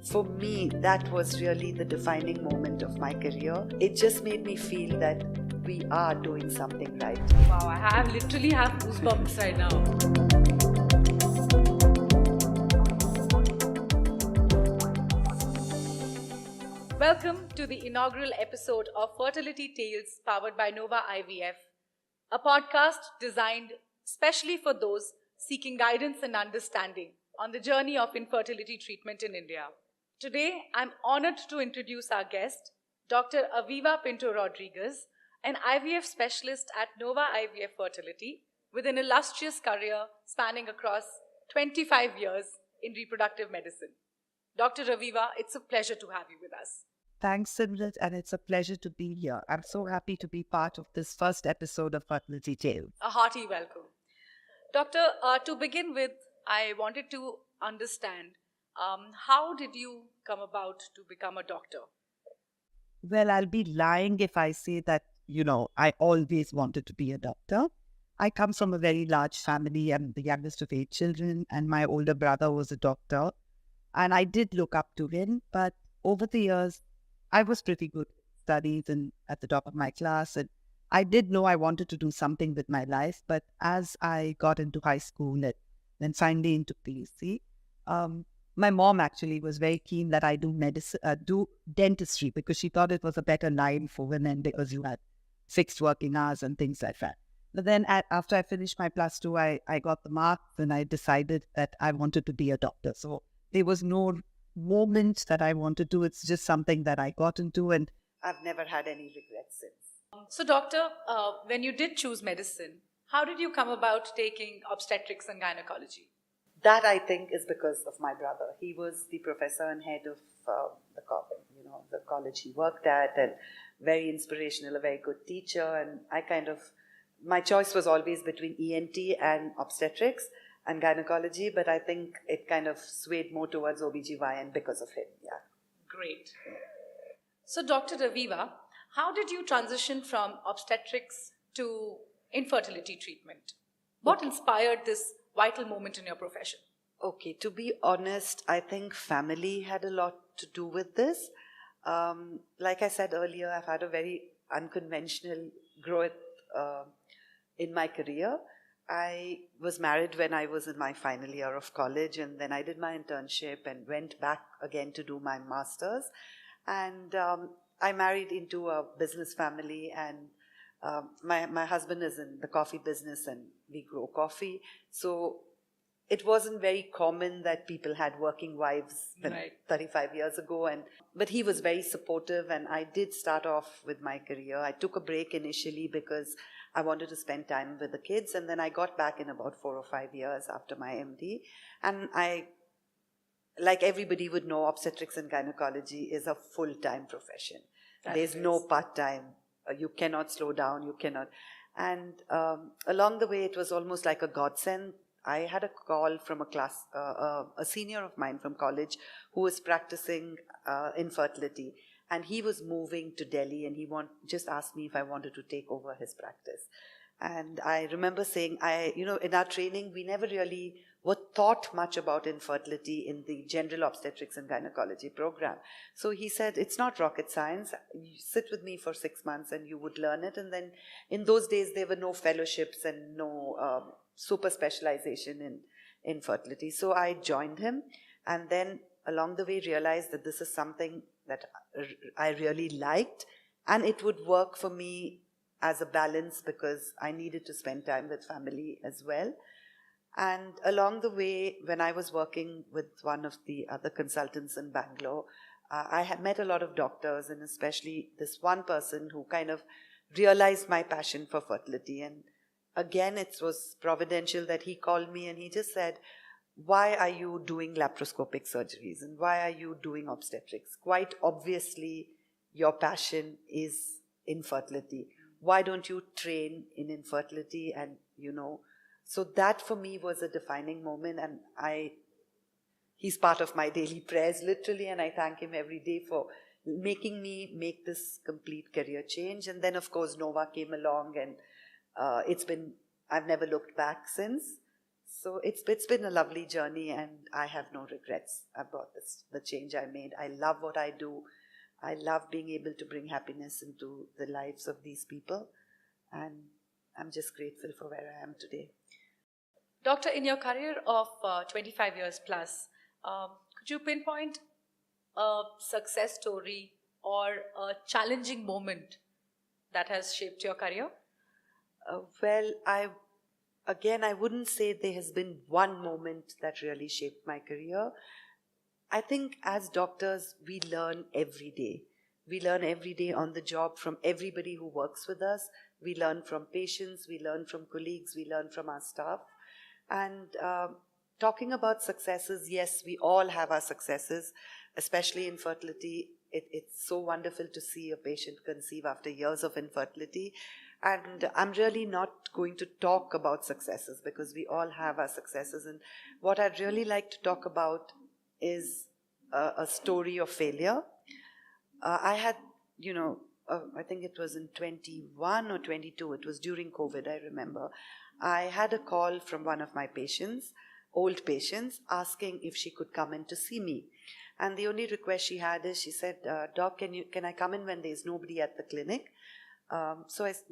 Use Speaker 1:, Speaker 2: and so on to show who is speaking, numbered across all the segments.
Speaker 1: For me, that was really the defining moment of my career. It just made me feel that we are doing something right.
Speaker 2: Wow, I literally have goosebumps right now. Welcome to the inaugural episode of Fertility Tales powered by Nova IVF, a podcast designed specially for those seeking guidance and understanding on the journey of infertility treatment in India. Today, I'm honored to introduce our guest, Dr. Aviva Pinto Rodrigues, an IVF specialist at Nova IVF Fertility, with an illustrious career spanning across 25 years in reproductive medicine. Dr. Aviva, it's a pleasure to have you with us.
Speaker 3: Thanks, Simrat, and it's a pleasure to be here. I'm so happy to be part of this first episode of Fertility Tales.
Speaker 2: A hearty welcome. Doctor, to begin with, I wanted to understand how did you come about to become a doctor?
Speaker 3: Well, I'll be lying if I say that, I always wanted to be a doctor. I come from a very large family. I'm the youngest of 8 children, and my older brother was a doctor. And I did look up to him, but over the years, I was pretty good at studies and at the top of my class. And I did know I wanted to do something with my life. But as I got into high school and then finally into PhD, my mom actually was very keen that I do do dentistry, because she thought it was a better line for women because you had fixed working hours and things like that. But then after I finished my +2, I got the marks and I decided that I wanted to be a doctor. So there was no moment that I wanted to. It's just something that I got into, and
Speaker 1: I've never had any regrets since.
Speaker 2: So, doctor, when you did choose medicine, how did you come about taking obstetrics and gynecology?
Speaker 1: That, I think, is because of my brother. He was the professor and head of the college he worked at, and very inspirational, a very good teacher. And my choice was always between ENT and obstetrics and gynecology, but I think it kind of swayed more towards OBGYN because of him. Yeah.
Speaker 2: Great. So, Dr. Aviva, how did you transition from obstetrics to infertility treatment? What inspired this vital moment in your profession?
Speaker 1: Okay, to be honest, I think family had a lot to do with this. Like I said earlier, I've had a very unconventional growth in my career. I was married when I was in my final year of college, and then I did my internship and went back again to do my master's. And I married into a business family, and my husband is in the coffee business and we grow coffee. So it wasn't very common that people had working wives 35 years ago. But he was very supportive, and I did start off with my career. I took a break initially because I wanted to spend time with the kids, and then I got back in about 4 or 5 years after my MD. And like everybody would know, obstetrics and gynecology is a full-time profession. There's no part-time. You cannot slow down. You cannot. And along the way, it was almost like a godsend. I had a call from a senior of mine from college who was practicing infertility. And he was moving to Delhi, and he just asked me if I wanted to take over his practice. And I remember saying, in our training, we never really were taught much about infertility in the general obstetrics and gynecology program. So he said, it's not rocket science. You sit with me for 6 months and you would learn it. And then in those days, there were no fellowships and no super specialization in infertility. So I joined him, and then along the way realized that this is something that I really liked, and it would work for me as a balance because I needed to spend time with family as well. And along the way, when I was working with one of the other consultants in Bangalore, I had met a lot of doctors, and especially this one person who kind of realized my passion for fertility. And again, it was providential that he called me and he just said, why are you doing laparoscopic surgeries and why are you doing obstetrics? Quite obviously, your passion is infertility. Why don't you train in infertility? And, so that for me was a defining moment, and he's part of my daily prayers, literally, and I thank him every day for making me make this complete career change. And then, of course, Nova came along, and I've never looked back since. So it's been a lovely journey, and I have no regrets about the change I made. I love what I do. I love being able to bring happiness into the lives of these people, and I'm just grateful for where I am today.
Speaker 2: Doctor, in your career of 25 years plus, could you pinpoint a success story or a challenging moment that has shaped your career?
Speaker 1: Well, I wouldn't say there has been one moment that really shaped my career. I think as doctors, we learn every day. We learn every day on the job from everybody who works with us. We learn from patients, we learn from colleagues, we learn from our staff. And talking about successes, yes, we all have our successes, especially in fertility. It's so wonderful to see a patient conceive after years of infertility. And I'm really not going to talk about successes because we all have our successes. And what I'd really like to talk about is a story of failure. I had, I think it was in 21 or 22, it was during COVID, I remember. I had a call from one of my patients, old patients, asking if she could come in to see me. And the only request she had is, she said, Doc, can I come in when there's nobody at the clinic?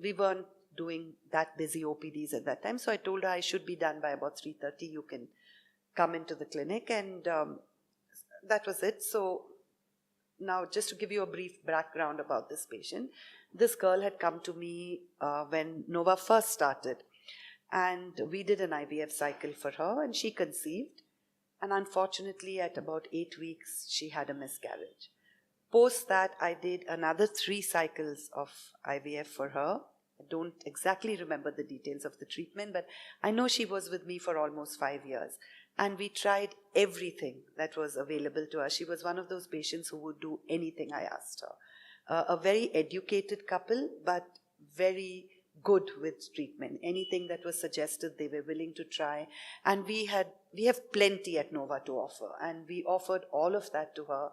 Speaker 1: We weren't doing that busy OPDs at that time. So I told her I should be done by about 3:30. You can come into the clinic. And that was it. So now, just to give you a brief background about this patient, this girl had come to me when Nova first started. And we did an IVF cycle for her, and she conceived. And unfortunately, at about 8 weeks, she had a miscarriage. Post that, I did another 3 cycles of IVF for her. I don't exactly remember the details of the treatment, but I know she was with me for almost 5 years. And we tried everything that was available to her. She was one of those patients who would do anything I asked her. A very educated couple, but very good with treatment. Anything that was suggested, they were willing to try. And we have plenty at Nova to offer. And we offered all of that to her.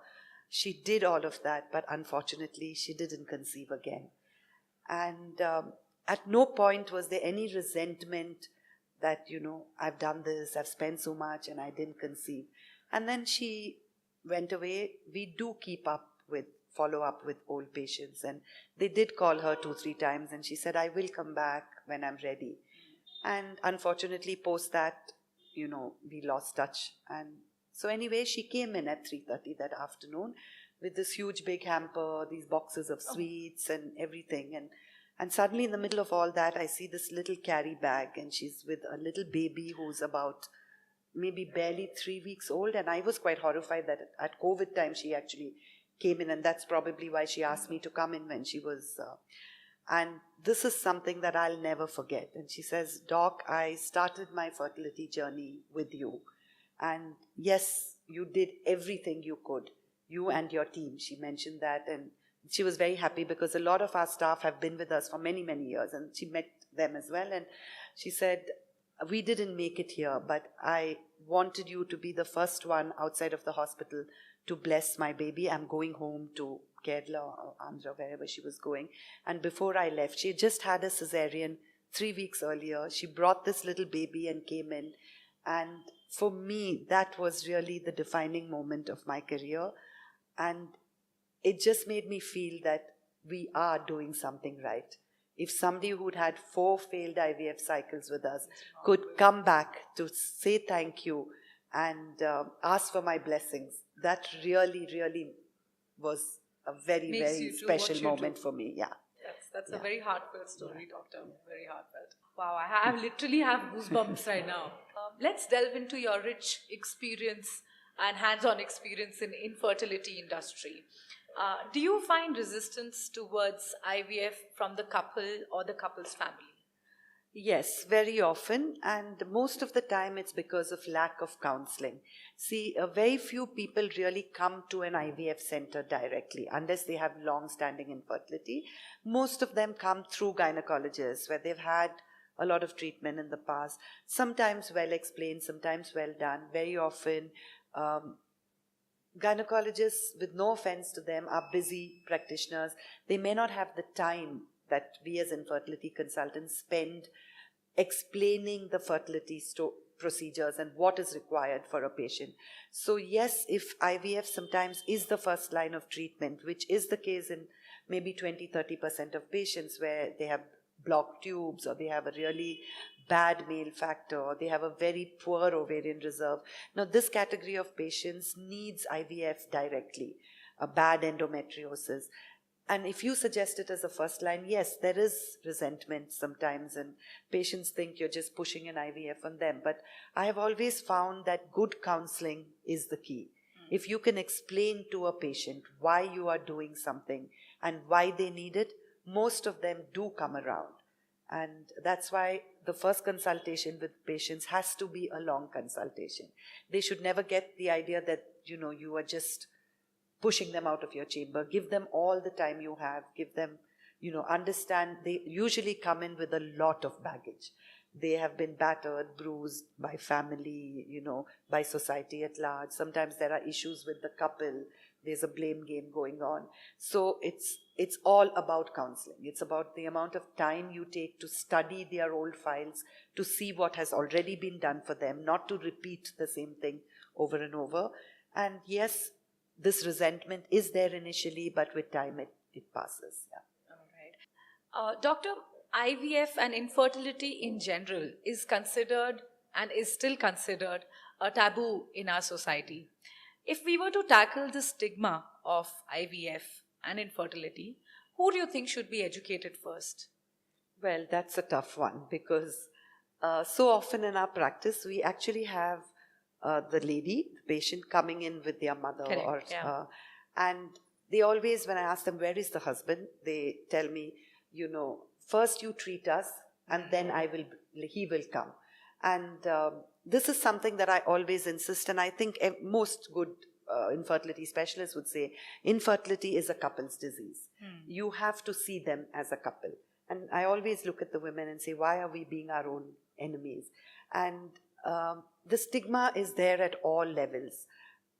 Speaker 1: She did all of that, but unfortunately, she didn't conceive again. And at no point was there any resentment that, I've done this, I've spent so much, and I didn't conceive. And then she went away. We do follow up with old patients. And they did call her 2-3 times, and she said, I will come back when I'm ready. And unfortunately, post that, we lost touch. And so anyway, she came in at 3:30 that afternoon with this huge big hamper, these boxes of sweets and everything. And suddenly in the middle of all that, I see this little carry bag, and she's with a little baby who's about maybe barely 3 weeks old. And I was quite horrified that at COVID time, she actually came in, and that's probably why she asked me to come in when she was... and this is something that I'll never forget. And she says, Doc, I started my fertility journey with you. And yes, you did everything you could, you and your team. She mentioned that, and she was very happy because a lot of our staff have been with us for many, many years, and she met them as well. And she said, we didn't make it here, but I wanted you to be the first one outside of the hospital to bless my baby. I'm going home to Kerala or Andhra, wherever she was going. And before I left, she had just had a cesarean 3 weeks earlier. She brought this little baby and came in. And for me, that was really the defining moment of my career. And it just made me feel that we are doing something right. If somebody who'd had 4 failed IVF cycles with us could come back to say thank you and ask for my blessings, that really, really was a very, very special moment for me. Yeah.
Speaker 2: That's a very heartfelt story, Doctor. Very heartfelt. Wow, I literally have goosebumps right now. Let's delve into your rich experience and hands-on experience in infertility industry. Do you find resistance towards IVF from the couple or the couple's family?
Speaker 1: Yes, very often, and most of the time it's because of lack of counseling. See, very few people really come to an IVF center directly unless they have long-standing infertility. Most of them come through gynecologists where they've had a lot of treatment in the past, sometimes well explained, sometimes well done. Very often, gynecologists, with no offense to them, are busy practitioners. They may not have the time that we as infertility consultants spend explaining the fertility procedures and what is required for a patient. So yes, if IVF sometimes is the first line of treatment, which is the case in maybe 20-30% of patients where they have blocked tubes or they have a really bad male factor or they have a very poor ovarian reserve. Now this category of patients needs IVF directly, a bad endometriosis. And if you suggest it as a first line, yes, there is resentment sometimes and patients think you're just pushing an IVF on them. But I have always found that good counseling is the key. If you can explain to a patient why you are doing something and why they need it, most of them do come around. And that's why the first consultation with patients has to be a long consultation. They should never get the idea that, you are just pushing them out of your chamber. Give them all the time you have. Give them, understand. They usually come in with a lot of baggage. They have been battered, bruised by family, by society at large. Sometimes there are issues with the couple. There's a blame game going on. So it's all about counseling. It's about the amount of time you take to study their old files, to see what has already been done for them, not to repeat the same thing over and over. And yes, this resentment is there initially, but with time it passes. Yeah.
Speaker 2: All right. Doctor, IVF and infertility in general is considered and is still considered a taboo in our society. If we were to tackle the stigma of IVF and infertility, who do you think should be educated first?
Speaker 1: Well, that's a tough one because so often in our practice, we actually have the patient coming in with their mother.
Speaker 2: Correct,
Speaker 1: And they always, when I ask them, where is the husband? They tell me, first you treat us and then he will come. And this is something that I always insist, and I think most good infertility specialists would say, infertility is a couple's disease. You have to see them as a couple. And I always look at the women and say, why are we being our own enemies? And the stigma is there at all levels.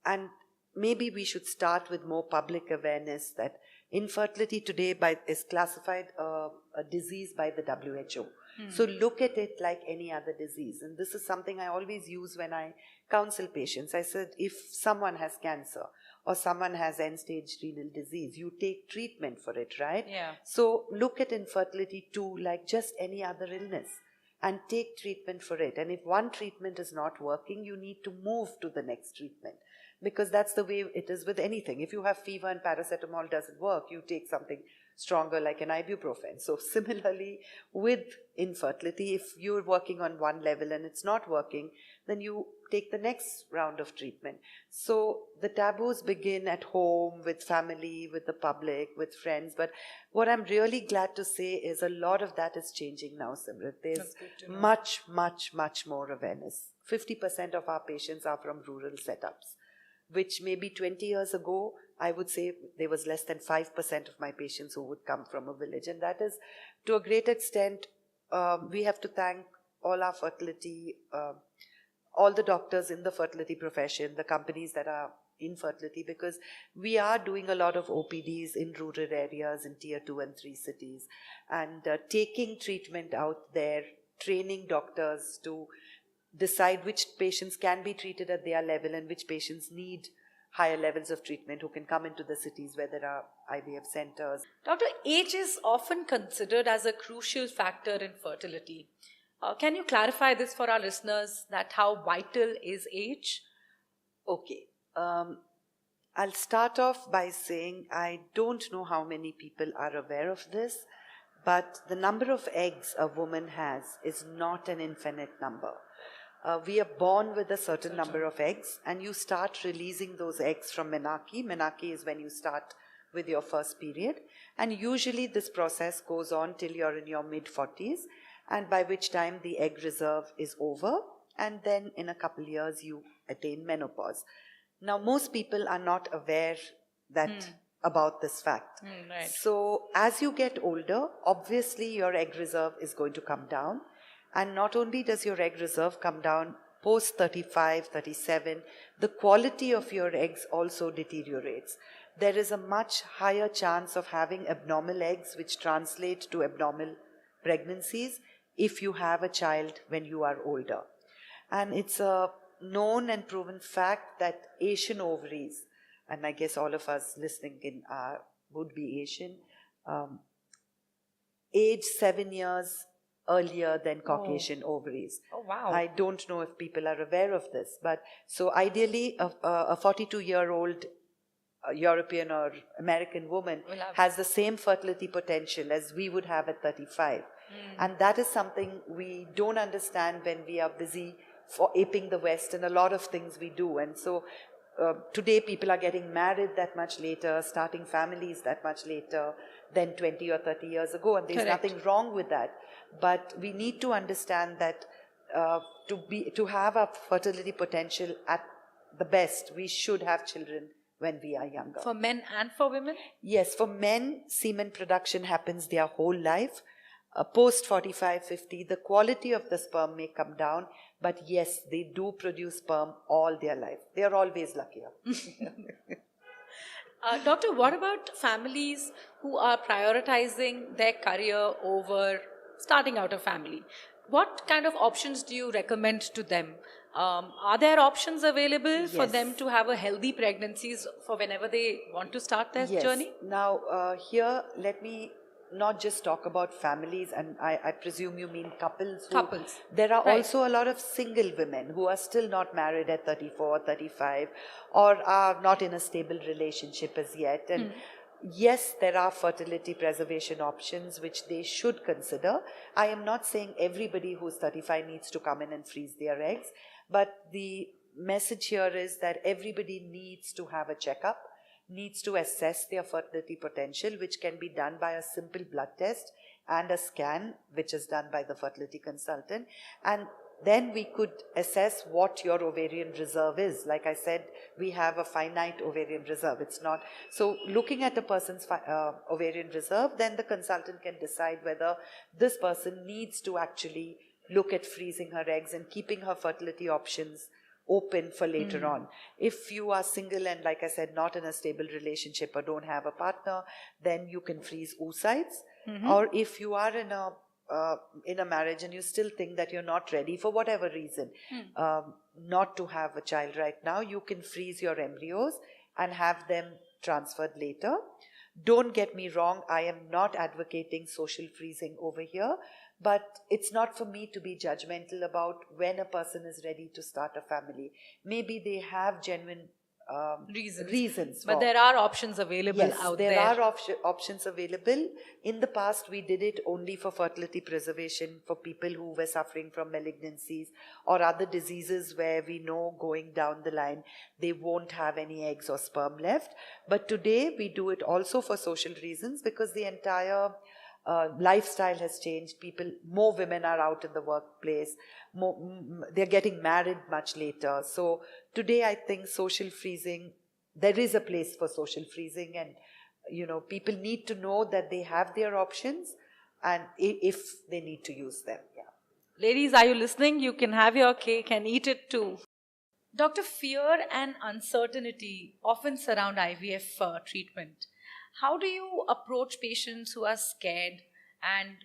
Speaker 1: And maybe we should start with more public awareness that infertility today is classified a disease by the WHO. So look at it like any other disease. And this is something I always use when I counsel patients. I said, if someone has cancer or someone has end-stage renal disease, you take treatment for it, right?
Speaker 2: Yeah.
Speaker 1: So look at infertility too like just any other illness and take treatment for it. And if one treatment is not working, you need to move to the next treatment. Because that's the way it is with anything. If you have fever and paracetamol doesn't work, you take something stronger like an ibuprofen. So similarly with infertility, if you're working on one level and it's not working, then you take the next round of treatment. So the taboos begin at home, with family, with the public, with friends. But what I'm really glad to say is a lot of that is changing now, Simrat. There's much, much, much more awareness. 50% of our patients are from rural setups, which maybe 20 years ago, I would say there was less than 5% of my patients who would come from a village. And that is, to a great extent, we have to thank all our fertility, all the doctors in the fertility profession, the companies that are in fertility, because we are doing a lot of OPDs in rural areas, in tier 2 and 3 cities, and taking treatment out there, training doctors to decide which patients can be treated at their level and which patients need higher levels of treatment, who can come into the cities where there are IVF centers.
Speaker 2: Doctor, age is often considered as a crucial factor in fertility. Can you clarify this for our listeners, that how vital is age?
Speaker 1: Okay. I'll start off by saying I don't know how many people are aware of this, but the number of eggs a woman has is not an infinite number. We are born with a certain number of eggs, and you start releasing those eggs from menarche. Menarche is when you start with your first period, and usually this process goes on till you're in your mid-40s, and by which time the egg reserve is over, and then in a couple years you attain menopause. Now, most people are not aware that about this fact.
Speaker 2: Right.
Speaker 1: So as you get older, obviously your egg reserve is going to come down. And not only does your egg reserve come down post 35, 37, the quality of your eggs also deteriorates. There is a much higher chance of having abnormal eggs, which translate to abnormal pregnancies if you have a child when you are older. And it's a known and proven fact that Asian ovaries, and I guess all of us listening in would be Asian, age 7 years earlier than Caucasian ovaries.
Speaker 2: Oh, wow.
Speaker 1: I don't know if people are aware of this, but so ideally a 42-year-old European or American woman has the same fertility potential as we would have at 35. And that is something we don't understand when we are busy for aping the West in a lot of things we do. And so today people are getting married that much later, starting families that much later than 20 or 30 years ago. And there's nothing wrong with that. But we need to understand that to have a fertility potential at the best, we should have children when we are younger.
Speaker 2: For men and for women?
Speaker 1: Yes, for men, semen production happens their whole life. Post 45, 50, the quality of the sperm may come down, but yes, they do produce sperm all their life. They are always luckier.
Speaker 2: Doctor, what about families who are prioritizing their career over starting out a family? What kind of options do you recommend to them? Are there options available for them to have a healthy pregnancies for whenever they want to start their journey?
Speaker 1: Now, here, let me not just talk about families, and I presume you mean couples. There are also a lot of single women who are still not married at 34, 35, or are not in a stable relationship as yet. And yes, there are fertility preservation options which they should consider. I am not saying everybody who's 35 needs to come in and freeze their eggs, but the message here is that everybody needs to have a checkup, needs to assess their fertility potential, which can be done by a simple blood test and a scan, which is done by the fertility consultant. And then we could assess what your ovarian reserve is. Like I said, we have a finite ovarian reserve. It's not. So looking at a person's ovarian reserve, then the consultant can decide whether this person needs to actually look at freezing her eggs and keeping her fertility options open for later on. If you are single and, like I said, not in a stable relationship or don't have a partner, then you can freeze oocytes. Or if you are in a marriage and you still think that you're not ready for whatever reason, not to have a child right now, you can freeze your embryos and have them transferred later. Don't get me wrong, I am not advocating social freezing over here, but it's not for me to be judgmental about when a person is ready to start a family. Maybe they have genuine reasons.
Speaker 2: But there are options available out there.
Speaker 1: There are options available. In the past, we did it only for fertility preservation for people who were suffering from malignancies or other diseases where we know going down the line they won't have any eggs or sperm left. But today, we do it also for social reasons because the entire lifestyle has changed. More women are out in the workplace. They're getting married much later. So today I think social freezing, there is a place for social freezing, and people need to know that they have their options and if they need to use them.
Speaker 2: Ladies, are you listening? You can have your cake and eat it too. Doctor, fear and uncertainty often surround IVF treatment. How do you approach patients who are scared, and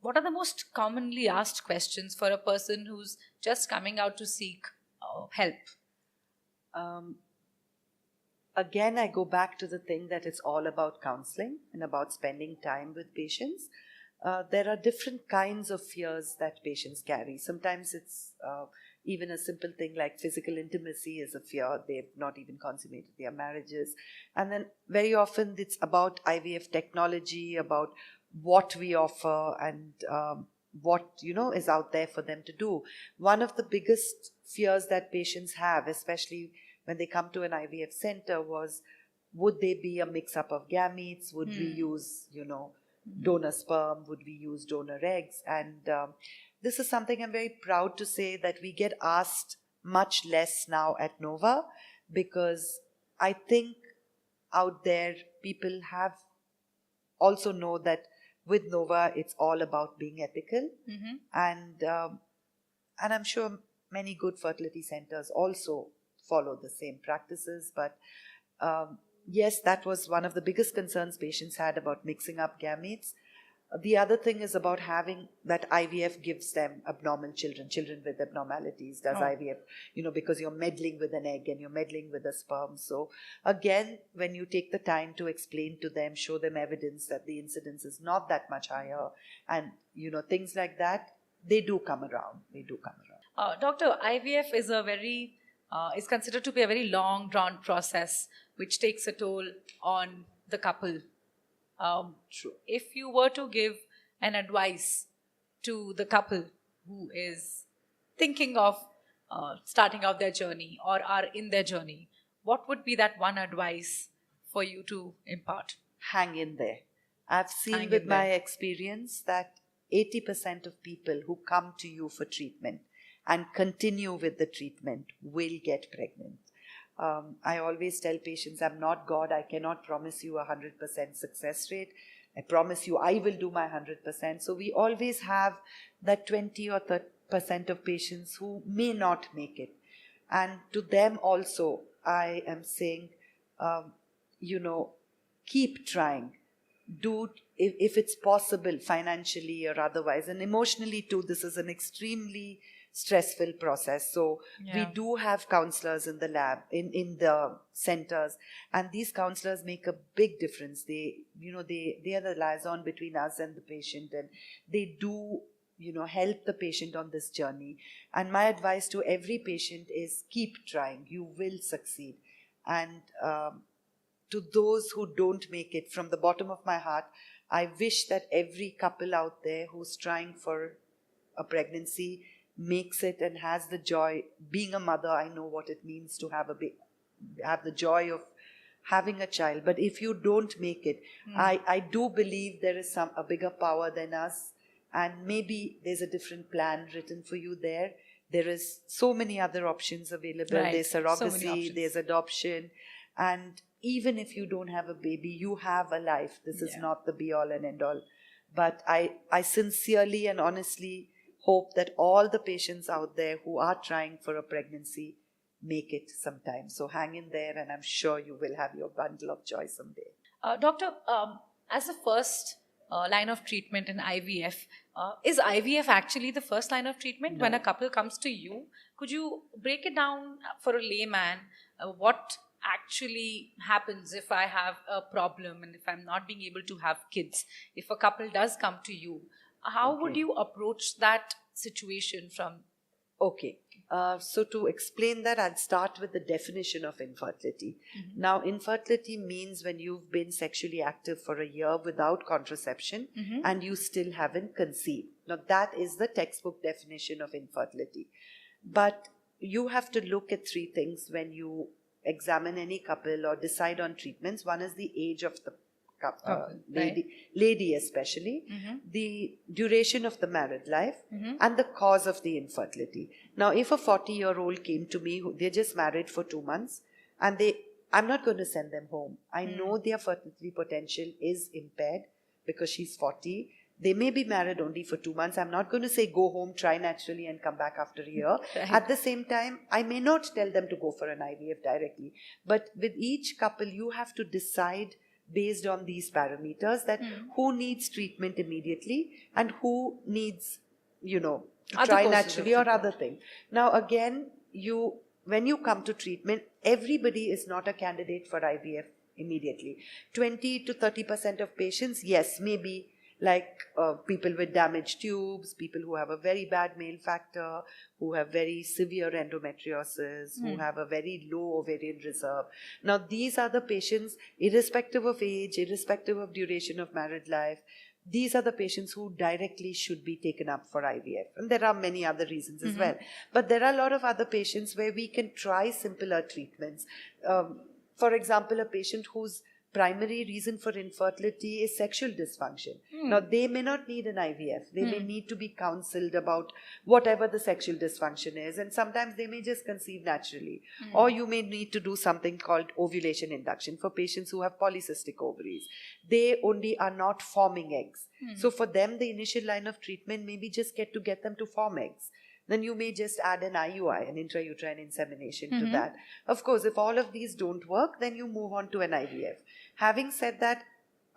Speaker 2: what are the most commonly asked questions for a person who's just coming out to seek help?
Speaker 1: Again, I go back to the thing that it's all about counseling and about spending time with patients. There are different kinds of fears that patients carry. Sometimes it's even a simple thing like physical intimacy is a fear. They've not even consummated their marriages. And then very often it's about IVF technology, about what we offer and what, is out there for them to do. One of the biggest fears that patients have, especially when they come to an IVF center, was would they be a mix-up of gametes? Would we use, donor sperm? Would we use donor eggs? And this is something I'm very proud to say that we get asked much less now at Nova, because I think out there people have also know that with Nova it's all about being ethical, and I'm sure many good fertility centers also follow the same practices. But yes, that was one of the biggest concerns patients had about mixing up gametes. The other thing is about having that IVF gives them abnormal children with abnormalities. Does IVF, because you're meddling with an egg and you're meddling with a sperm. So again, when you take the time to explain to them, show them evidence that the incidence is not that much higher, and things like that, they do come around.
Speaker 2: Doctor, IVF is is considered to be a very long, drawn process, which takes a toll on the couple.
Speaker 1: True.
Speaker 2: If you were to give an advice to the couple who is thinking of starting out their journey or are in their journey, what would be that one advice for you to impart?
Speaker 1: Hang in there. I've seen with my experience that 80% of people who come to you for treatment and continue with the treatment will get pregnant. I always tell patients, I'm not God. I cannot promise you 100% success rate. I promise you I will do my 100%. So we always have that 20 or 30% of patients who may not make it. And to them also, I am saying, keep trying. Do, if it's possible, financially or otherwise. And emotionally too, this is an extremely stressful process. So we do have counselors in the lab, in the centers, and these counselors make a big difference. They are the liaison between us and the patient, and they do help the patient on this journey. And my advice to every patient is keep trying. You will succeed. And to those who don't make it, from the bottom of my heart, I wish that every couple out there who's trying for a pregnancy makes it and has the joy. Being a mother, I know what it means to have the joy of having a child. But if you don't make it, I do believe there is a bigger power than us, and maybe there's a different plan written for you there. There is so many other options available.
Speaker 2: Right.
Speaker 1: There's surrogacy, there's adoption, and even if you don't have a baby, you have a life. This is not the be all and end all. But I sincerely and honestly hope that all the patients out there who are trying for a pregnancy make it sometime. So hang in there, and I'm sure you will have your bundle of joy someday.
Speaker 2: Doctor, as the first line of treatment in IVF, is IVF actually the first line of treatment?
Speaker 1: No.
Speaker 2: When a couple comes to you, could you break it down for a layman? What actually happens if I have a problem and if I'm not being able to have kids? If a couple does come to you, how would you approach that situation from?
Speaker 1: Okay. So to explain that, I'll start with the definition of infertility. Mm-hmm. Now, infertility means when you've been sexually active for a year without contraception and you still haven't conceived. Now, that is the textbook definition of infertility. But you have to look at three things when you examine any couple or decide on treatments. One is the age of the lady especially, the duration of the married life, and the cause of the infertility. Now, if a 40-year-old came to me, they're just married for 2 months, and I'm not going to send them home. I know their fertility potential is impaired because she's 40. They may be married only for 2 months. I'm not going to say go home, try naturally, and come back after a year. Right. At the same time, I may not tell them to go for an IVF directly. But with each couple, you have to decide based on these parameters that who needs treatment immediately and who needs, to try naturally or other thing. Now, again, when you come to treatment, everybody is not a candidate for IVF immediately. 20 to 30% of patients, yes, maybe like people with damaged tubes, people who have a very bad male factor, who have very severe endometriosis, who have a very low ovarian reserve. Now, these are the patients, irrespective of age, irrespective of duration of married life, these are the patients who directly should be taken up for IVF. And there are many other reasons as well. But there are a lot of other patients where we can try simpler treatments. For example, a patient whose primary reason for infertility is sexual dysfunction. Now, they may not need an IVF. They may need to be counseled about whatever the sexual dysfunction is, and sometimes they may just conceive naturally. Or you may need to do something called ovulation induction for patients who have polycystic ovaries. They only are not forming eggs. So for them, the initial line of treatment may be just get them to form eggs. Then you may just add an IUI, an intrauterine insemination, to that. Of course, if all of these don't work, then you move on to an IVF. Having said that,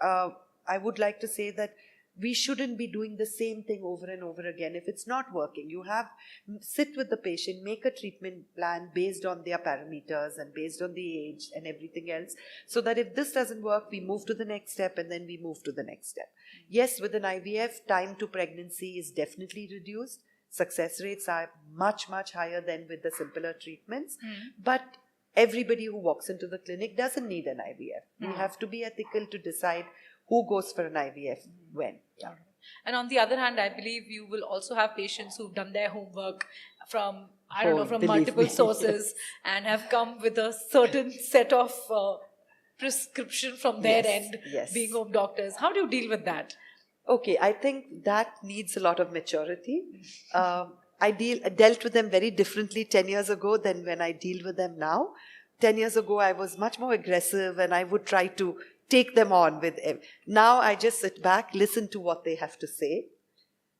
Speaker 1: I would like to say that we shouldn't be doing the same thing over and over again. If it's not working, sit with the patient, make a treatment plan based on their parameters and based on the age and everything else, so that if this doesn't work, we move to the next step and then we move to the next step. Yes, with an IVF, time to pregnancy is definitely reduced. Success rates are much, much higher than with the simpler treatments. But everybody who walks into the clinic doesn't need an IVF. We have to be ethical to decide who goes for an IVF when. Yeah.
Speaker 2: And on the other hand, I believe you will also have patients who've done their homework from multiple sources and have come with a certain set of prescription from their end, being home doctors. How do you deal with that?
Speaker 1: Okay, I think that needs a lot of maturity. I dealt with them very differently 10 years ago than when I deal with them now. 10 years ago, I was much more aggressive and I would try to take them on with it. Now I just sit back, listen to what they have to say,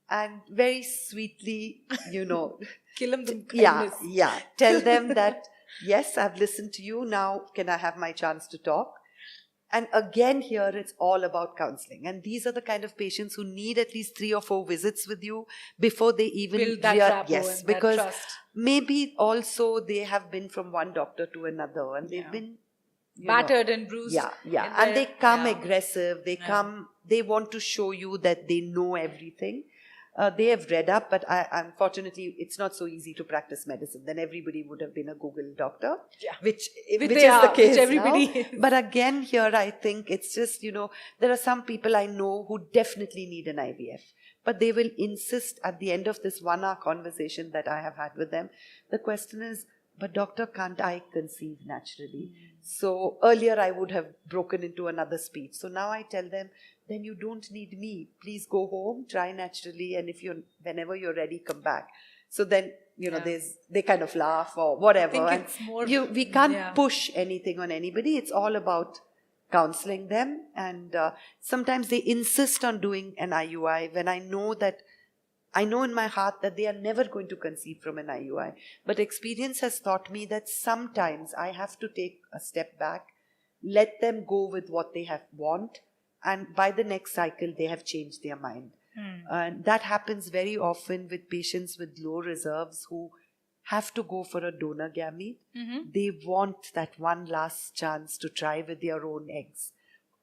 Speaker 1: and very sweetly,
Speaker 2: kill them with kindness.
Speaker 1: Tell them that, yes, I've listened to you. Now can I have my chance to talk? And again, here it's all about counseling. And these are the kind of patients who need at least 3 or 4 visits with you before they even
Speaker 2: build that rapport and
Speaker 1: because
Speaker 2: that trust.
Speaker 1: Maybe also they have been from one doctor to another and they've been
Speaker 2: battered and bruised.
Speaker 1: And they come aggressive. They want to show you that they know everything. They have read up, but unfortunately, it's not so easy to practice medicine. Then everybody would have been a Google doctor, which is the case
Speaker 2: which everybody
Speaker 1: now.
Speaker 2: is.
Speaker 1: But again, here I think it's just, there are some people I know who definitely need an IVF. But they will insist at the end of this 1-hour conversation that I have had with them. The question is, but doctor, can't I conceive naturally? So earlier I would have broken into another speech. So now I tell them, then you don't need me. Please go home, try naturally, and whenever you're ready, come back. So then, they kind of laugh or whatever.
Speaker 2: I think it's more,
Speaker 1: we can't push anything on anybody. It's all about counseling them. And sometimes they insist on doing an IUI when I know in my heart that they are never going to conceive from an IUI. But experience has taught me that sometimes I have to take a step back, let them go with what they want, and by the next cycle, they have changed their mind. And that happens very often with patients with low reserves who have to go for a donor gamete. They want that one last chance to try with their own eggs,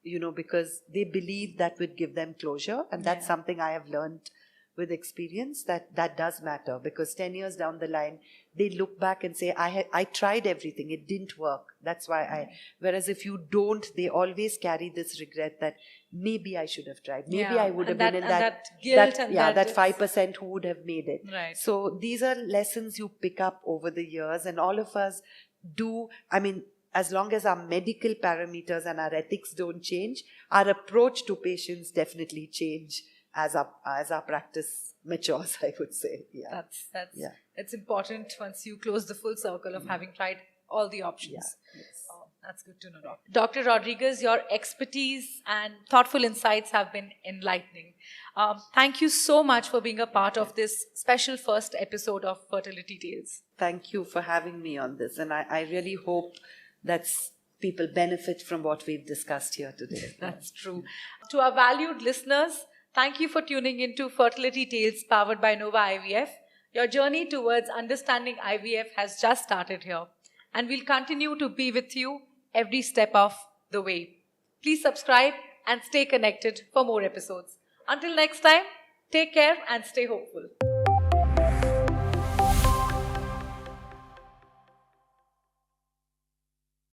Speaker 1: because they believe that would give them closure. And that's something I have learned with experience, that does matter, because 10 years down the line, they look back and say, I tried everything, it didn't work. That's why whereas if you don't, they always carry this regret that maybe I should have tried. Maybe I would have been in that
Speaker 2: guilt
Speaker 1: that 5% who would have made it.
Speaker 2: Right.
Speaker 1: So these are lessons you pick up over the years, and all of us do. As long as our medical parameters and our ethics don't change, our approach to patients definitely change as our practice matures, I would say.
Speaker 2: That's important once you close the full circle of having tried all the options. That's good to know, Doctor. Dr. Rodrigues, your expertise and thoughtful insights have been enlightening. Thank you so much for being a part of this special first episode of Fertility Tales.
Speaker 1: Thank you for having me on this, and I really hope that people benefit from what we've discussed here today.
Speaker 2: That's true. To our valued listeners, thank you for tuning into Fertility Tales powered by Nova IVF. Your journey towards understanding IVF has just started here, and we'll continue to be with you every step of the way. Please subscribe and stay connected for more episodes. Until next time, take care and stay hopeful.